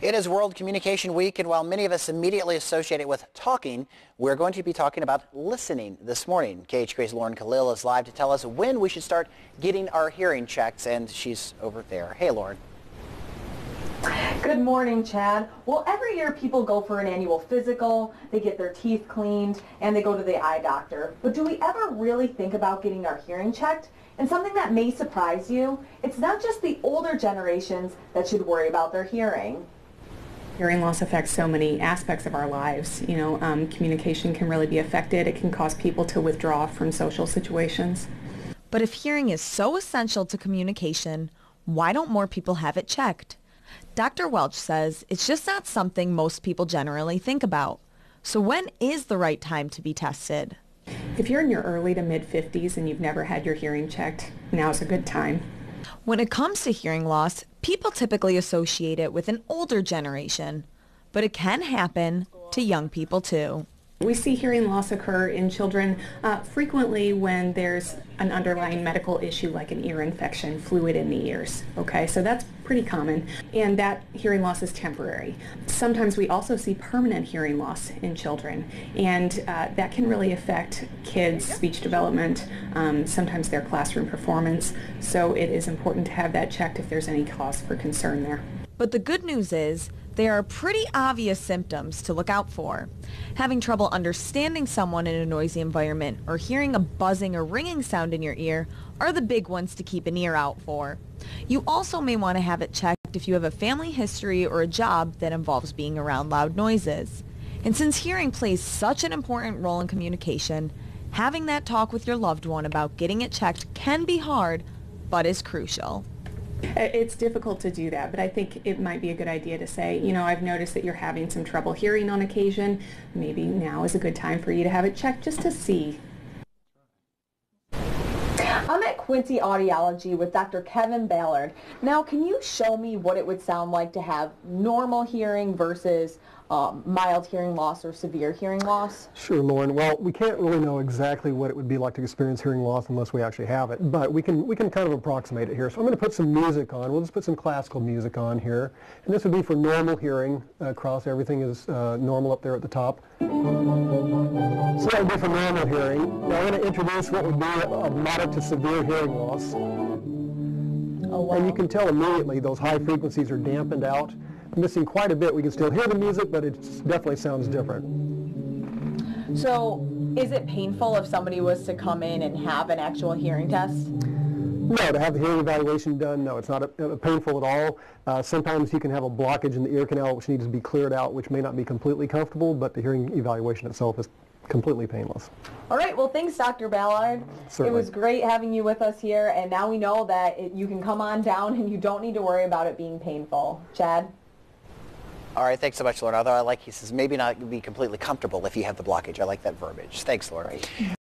It is World Communication Week, and while many of us immediately associate it with talking, we're going to be talking about listening this morning. KHQA's Lauren Khalil is live to tell us when we should start getting our hearing checks, and she's over there. Hey, Lauren. Good morning, Chad. Well, every year people go for an annual physical, they get their teeth cleaned, and they go to the eye doctor. But do we ever really think about getting our hearing checked? And something that may surprise you, it's not just the older generations that should worry about their hearing. Hearing loss affects so many aspects of our lives. Communication can really be affected. It can cause people to withdraw from social situations. But if hearing is so essential to communication, why don't more people have it checked? Dr. Welch says it's just not something most people generally think about. So when is the right time to be tested? If you're in your early to mid-50s and you've never had your hearing checked, now's a good time. When it comes to hearing loss, people typically associate it with an older generation, but it can happen to young people too. We see hearing loss occur in children frequently when there's an underlying medical issue like an ear infection, fluid in the ears. Okay, so that's pretty common, and that hearing loss is temporary. Sometimes we also see permanent hearing loss in children, and that can really affect kids' speech development, sometimes their classroom performance. So it is important to have that checked if there's any cause for concern there. But the good news is, there are pretty obvious symptoms to look out for. Having trouble understanding someone in a noisy environment or hearing a buzzing or ringing sound in your ear are the big ones to keep an ear out for. You also may want to have it checked if you have a family history or a job that involves being around loud noises. And since hearing plays such an important role in communication, having that talk with your loved one about getting it checked can be hard, but is crucial. It's difficult to do that, but I think it might be a good idea to say, I've noticed that you're having some trouble hearing on occasion. Maybe now is a good time for you to have it checked just to see. I'm at Quincy Audiology with Dr. Kevin Ballard. Now, can you show me what it would sound like to have normal hearing versus mild hearing loss or severe hearing loss? Sure, Lauren. Well, we can't really know exactly what it would be like to experience hearing loss unless we actually have it, but we can kind of approximate it here. So I'm going to put some music on. We'll just put some classical music on here, and this would be for normal hearing across. Everything is normal up there at the top. So that would be for normal hearing. Now I'm going to introduce what would be a moderate to severe hearing loss. Oh, wow. And you can tell immediately those high frequencies are dampened out. Missing quite a bit. We can still hear the music, but it definitely sounds different. So is it painful if somebody was to come in and have an actual hearing test? No, to have the hearing evaluation done, no, it's not painful at all. Sometimes you can have a blockage in the ear canal which needs to be cleared out, which may not be completely comfortable, but the hearing evaluation itself is completely painless. All right, well, thanks, Dr. Ballard. Certainly. It was great having you with us here, and now we know that you can come on down and you don't need to worry about it being painful. Chad? All right, thanks so much, Lauren. Although he says maybe not be completely comfortable if you have the blockage. I like that verbiage. Thanks, Lauren.